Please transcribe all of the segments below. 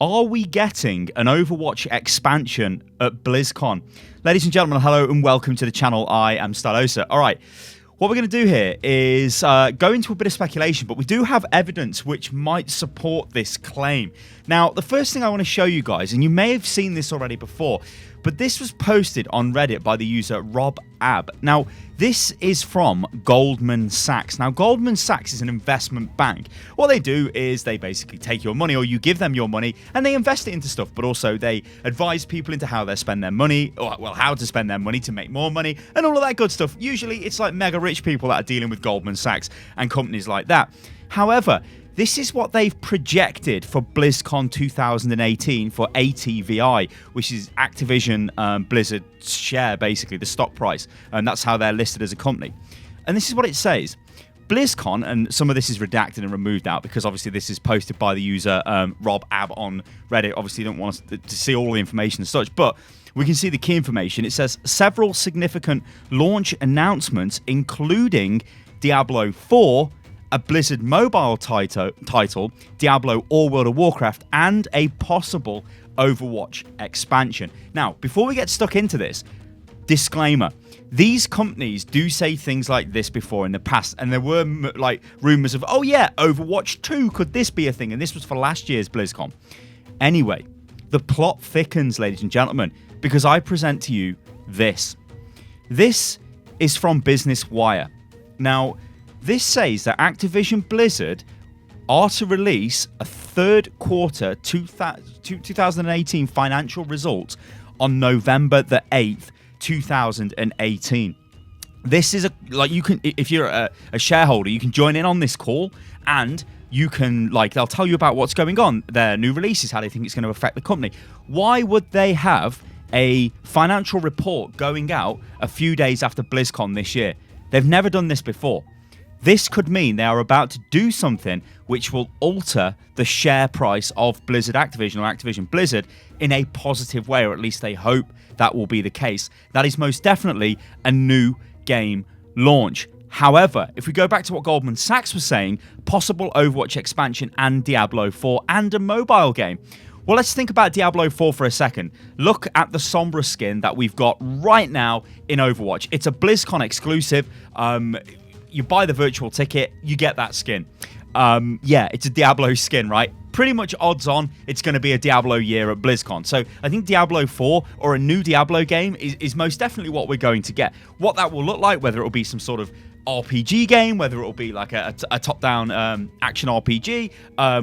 Are we getting an Overwatch expansion at BlizzCon? Ladies and gentlemen, hello and welcome to the channel. I am Stylosa. All right, what we're going to do here is go into a bit of speculation, but we do have evidence which might support this claim. Now, the first thing I want to show you guys, and you may have seen this already before, but this was posted on Reddit by the user Rob Ab. Now, this is from Goldman Sachs. Now, Goldman Sachs is an investment bank. What they do is they basically take your money, or you give them your money, and they invest it into stuff, but also they advise people into how they spend their money, or, well, how to spend their money to make more money, and all of that good stuff. Usually, it's like mega rich people that are dealing with Goldman Sachs and companies like that. However, this is what they've projected for BlizzCon 2018 for ATVI, which is Activision Blizzard's share, basically, the stock price. And that's how they're listed as a company. And this is what it says. BlizzCon, and some of this is redacted and removed out because obviously this is posted by the user Rob Ab on Reddit. Obviously, you don't want us to see all the information and such, but we can see the key information. It says several significant launch announcements, including Diablo 4, a Blizzard mobile title, Diablo or World of Warcraft, and a possible Overwatch expansion. Now, before we get stuck into this, disclaimer, these companies do say things like this before in the past, and there were like rumors of, oh yeah, Overwatch 2, could this be a thing? And this was for last year's BlizzCon. Anyway, the plot thickens, ladies and gentlemen, because I present to you this. This is from Business Wire. Now, this says that Activision Blizzard are to release a third quarter 2018 financial results on November the 8th, 2018. This is you can, if you're a shareholder, you can join in on this call and you can, they'll tell you about what's going on, their new releases, how they think it's going to affect the company. Why would they have a financial report going out a few days after BlizzCon this year? They've never done this before. This could mean they are about to do something which will alter the share price of Blizzard Activision or Activision Blizzard in a positive way, or at least they hope that will be the case. That is most definitely a new game launch. However, if we go back to what Goldman Sachs was saying, possible Overwatch expansion and Diablo 4 and a mobile game. Well, let's think about Diablo 4 for a second. Look at the Sombra skin that we've got right now in Overwatch. It's a BlizzCon exclusive. You buy the virtual ticket, you get that skin. Yeah, it's a Diablo skin, right? Pretty much odds on it's going to be a Diablo year at BlizzCon. So I think Diablo 4 or a new Diablo game is most definitely what we're going to get. What that will look like, whether it will be some sort of RPG game, whether it will be like a top-down action RPG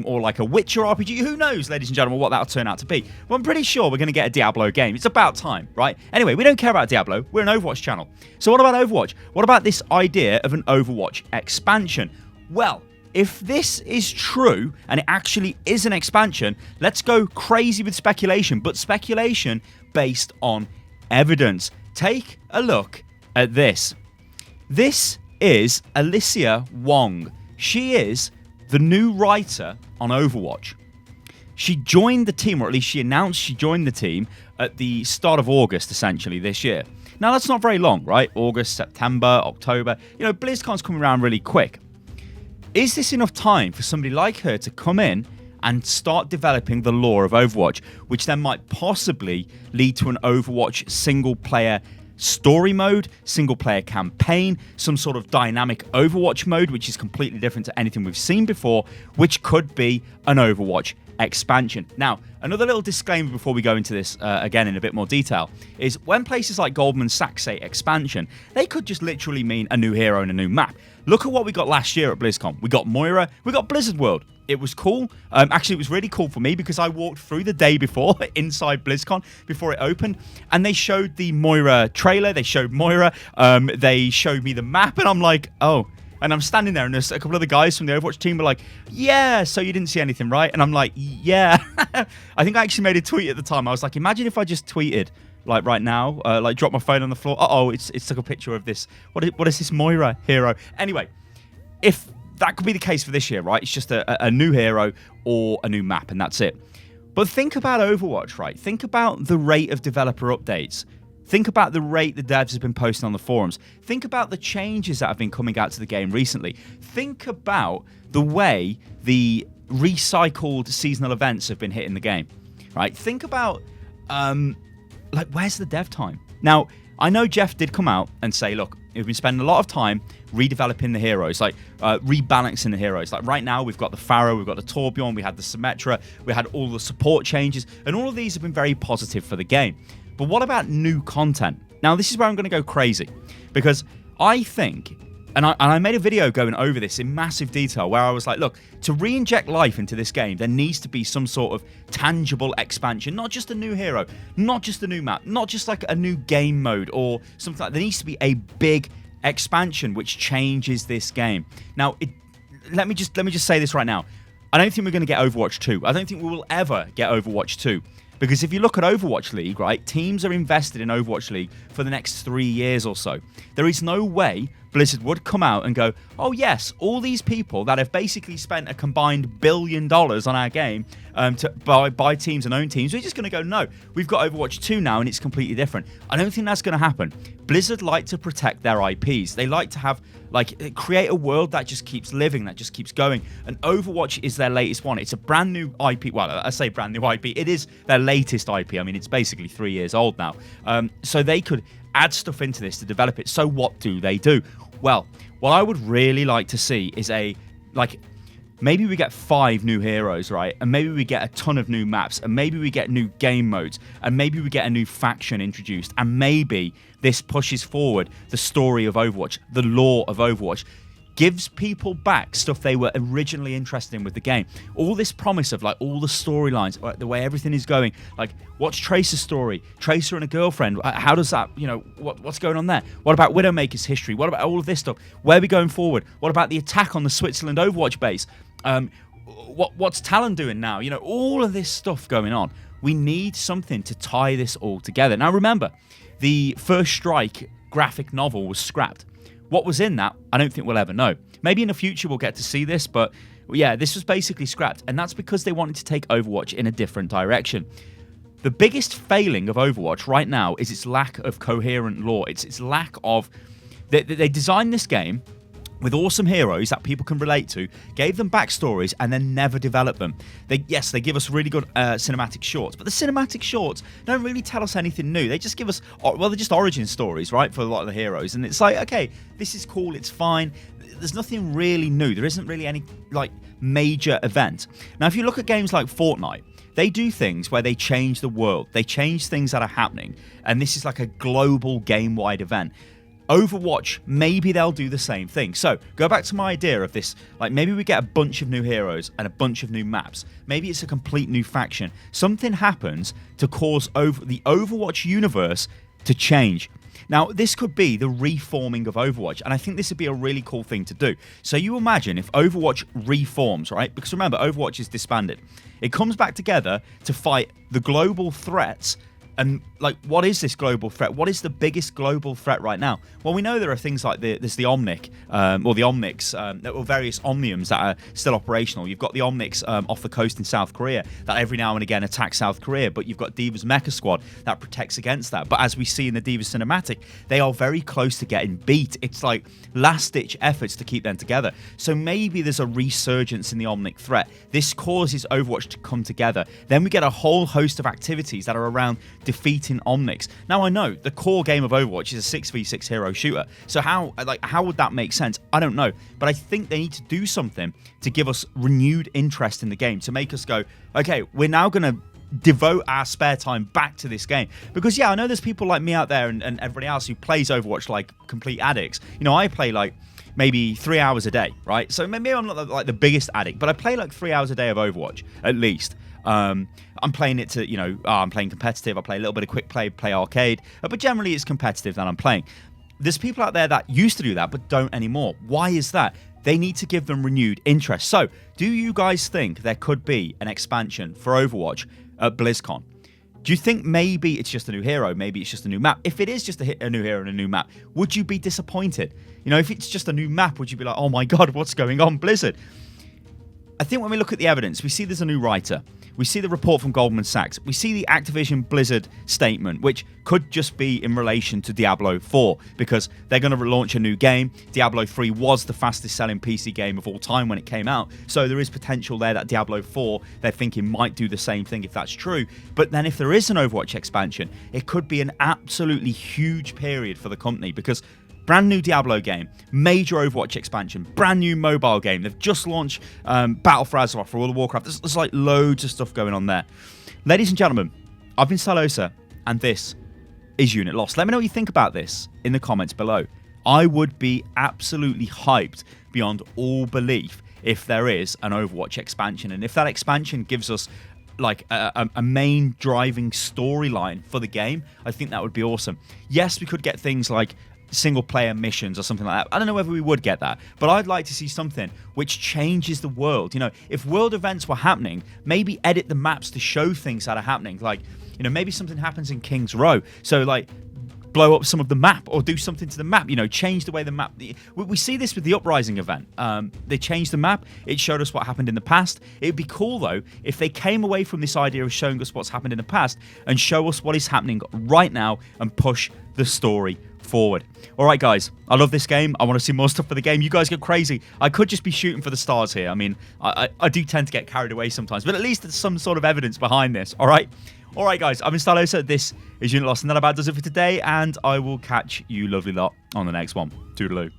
or like a Witcher RPG, who knows, ladies and gentlemen, what that'll turn out to be. Well, I'm pretty sure we're going to get a Diablo game. It's about time, right? Anyway, we don't care about Diablo. We're an Overwatch channel. So what about Overwatch? What about this idea of an Overwatch expansion? Well, if this is true and it actually is an expansion, let's go crazy with speculation, but speculation based on evidence. Take a look at this. This is Alicia Wong. She is the new writer on Overwatch. She joined the team, or at least she announced she joined the team at the start of August, essentially, this year. Now, that's not very long, right? August, September, October. You know, BlizzCon's coming around really quick. Is this enough time for somebody like her to come in and start developing the lore of Overwatch, which then might possibly lead to an Overwatch single-player story mode, single-player campaign, some sort of dynamic Overwatch mode, which is completely different to anything we've seen before, which could be an Overwatch expansion. Now, another little disclaimer before we go into this again in a bit more detail is when places like Goldman Sachs say expansion, they could just literally mean a new hero and a new map. Look at what we got last year at BlizzCon. We got Moira, we got Blizzard World. It was cool. Actually, it was really cool for me because I walked through the day before inside BlizzCon before it opened, and they showed the Moira trailer. They showed Moira. They showed me the map, and I'm like, oh. And I'm standing there, and there's a couple of the guys from the Overwatch team were like, yeah, so you didn't see anything, right? And I'm like, yeah. I think I actually made a tweet at the time. I was like, imagine if I just tweeted, like right now, like drop my phone on the floor. Uh-oh, it's took a picture of this. What is this Moira hero? Anyway, if that could be the case for this year, right? It's just a new hero or a new map, and that's it. But think about Overwatch, right? Think about the rate of developer updates. Think about the rate the devs have been posting on the forums. Think about the changes that have been coming out to the game recently. Think about the way the recycled seasonal events have been hitting the game, right? Think about, like, where's the dev time? Now, I know Jeff did come out and say, look, we've been spending a lot of time redeveloping the heroes, like rebalancing the heroes. Like right now, we've got the Pharaoh, we've got the Torbjorn, we had the Symmetra, we had all the support changes, and all of these have been very positive for the game. But what about new content? Now, this is where I'm going to go crazy, because I think, and I made a video going over this in massive detail where I was like, look, to re-inject life into this game, there needs to be some sort of tangible expansion, not just a new hero, not just a new map, not just like a new game mode or something like that. There needs to be a big expansion which changes this game. Now, let me just say this right now. I don't think we're going to get Overwatch 2. I don't think we will ever get Overwatch 2. Because if you look at Overwatch League, right, teams are invested in Overwatch League for the next 3 years or so. There is no way Blizzard would come out and go, oh yes, all these people that have basically spent a combined $1 billion on our game to buy teams and own teams, we're just going to go, no, we've got Overwatch 2 now and it's completely different. I don't think that's going to happen. Blizzard like to protect their IPs. They like to have, like, create a world that just keeps living, that just keeps going. And Overwatch is their latest one. It's a brand new IP. Well, I say brand new IP. It is their latest IP. I mean, it's basically 3 years old now. So they could add stuff into this to develop it. So what do they do? Well, what I would really like to see is maybe we get 5 new heroes, right? And maybe we get a ton of new maps, and maybe we get new game modes, and maybe we get a new faction introduced, and maybe this pushes forward the story of Overwatch, the lore of Overwatch, gives people back stuff they were originally interested in with the game. All this promise of, like, all the storylines, the way everything is going, like, what's Tracer's story? Tracer and a girlfriend, how does that, what's going on there? What about Widowmaker's history? What about all of this stuff? Where are we going forward? What about the attack on the Switzerland Overwatch base? What's Talon doing now? All of this stuff going on. We need something to tie this all together. Now, remember, the First Strike graphic novel was scrapped. What was in that, I don't think we'll ever know. Maybe in the future we'll get to see this, but yeah, this was basically scrapped, and that's because they wanted to take Overwatch in a different direction. The biggest failing of Overwatch right now is its lack of coherent lore. It's its lack of... They designed this game with awesome heroes that people can relate to, gave them backstories, and then never developed them. They give us really good cinematic shorts, but the cinematic shorts don't really tell us anything new. They just give us, they're just origin stories, right, for a lot of the heroes, and it's like, okay, this is cool, it's fine. There's nothing really new. There isn't really any, like, major event. Now, if you look at games like Fortnite, they do things where they change the world. They change things that are happening, and this is like a global game-wide event. Overwatch, maybe they'll do the same thing. So, go back to my idea of this, like, maybe we get a bunch of new heroes and a bunch of new maps. Maybe it's a complete new faction. Something happens to cause the Overwatch universe to change. Now, this could be the reforming of Overwatch, and I think this would be a really cool thing to do. So you imagine if Overwatch reforms, right? Because remember, Overwatch is disbanded. It comes back together to fight the global threats. And, like, what is this global threat? What is the biggest global threat right now? Well, we know there are things like there's the Omnic, or the Omnics, or various Omniums that are still operational. You've got the Omnics off the coast in South Korea that every now and again attack South Korea, but you've got D.Va's Mecha Squad that protects against that. But as we see in the D.Va cinematic, they are very close to getting beat. It's like last-ditch efforts to keep them together. So maybe there's a resurgence in the Omnic threat. This causes Overwatch to come together. Then we get a whole host of activities that are around defeating Omnics. Now, I know the core game of Overwatch is a 6v6 hero shooter, so how would that make sense? I don't know, but I think they need to do something to give us renewed interest in the game, to make us go, okay, we're now going to devote our spare time back to this game. Because, yeah, I know there's people like me out there and everybody else who plays Overwatch like complete addicts. I play like maybe 3 hours a day, right? So maybe I'm not like the biggest addict, but I play like 3 hours a day of Overwatch, at least. I'm playing it to, I'm playing competitive. I play a little bit of quick play arcade, but generally it's competitive that I'm playing. There's people out there that used to do that, but don't anymore. Why is that? They need to give them renewed interest. So, do you guys think there could be an expansion for Overwatch at BlizzCon? Do you think maybe it's just a new hero? Maybe it's just a new map? If it is just a new hero and a new map, would you be disappointed? If it's just a new map, would you be like, oh my God, what's going on, Blizzard? I think when we look at the evidence, we see there's a new writer. We see the report from Goldman Sachs. We see the Activision Blizzard statement, which could just be in relation to Diablo 4, because they're going to launch a new game. Diablo 3 was the fastest selling PC game of all time when it came out, so there is potential there that Diablo 4, they're thinking, might do the same thing if that's true. But then if there is an Overwatch expansion, it could be an absolutely huge period for the company, because brand new Diablo game, major Overwatch expansion, brand new mobile game. They've just launched Battle for Azeroth for World of Warcraft. There's like loads of stuff going on there. Ladies and gentlemen, I've been Stylosa, and this is Unit Lost. Let me know what you think about this in the comments below. I would be absolutely hyped beyond all belief if there is an Overwatch expansion, and if that expansion gives us like a main driving storyline for the game, I think that would be awesome. Yes, we could get things like single player missions or something like that. I don't know whether we would get that, but I'd like to see something which changes the world. You know, if world events were happening, maybe edit the maps to show things that are happening. Like, you know, maybe something happens in King's Row, so like blow up some of the map or do something to the map, you know, change the way the map. We see this with the Uprising event. They changed the map. It showed us what happened in the past. It'd be cool though if they came away from this idea of showing us what's happened in the past and show us what is happening right now and push the story forward. All right, guys, I love this game. I want to see more stuff for the game. You guys go crazy. I could just be shooting for the stars here. I mean, I do tend to get carried away sometimes, but at least there's some sort of evidence behind this. All right, guys, I've been Stylosa. This is Unit Lost, and that about does it for today, and I will catch you lovely lot on the next one. Toodaloo.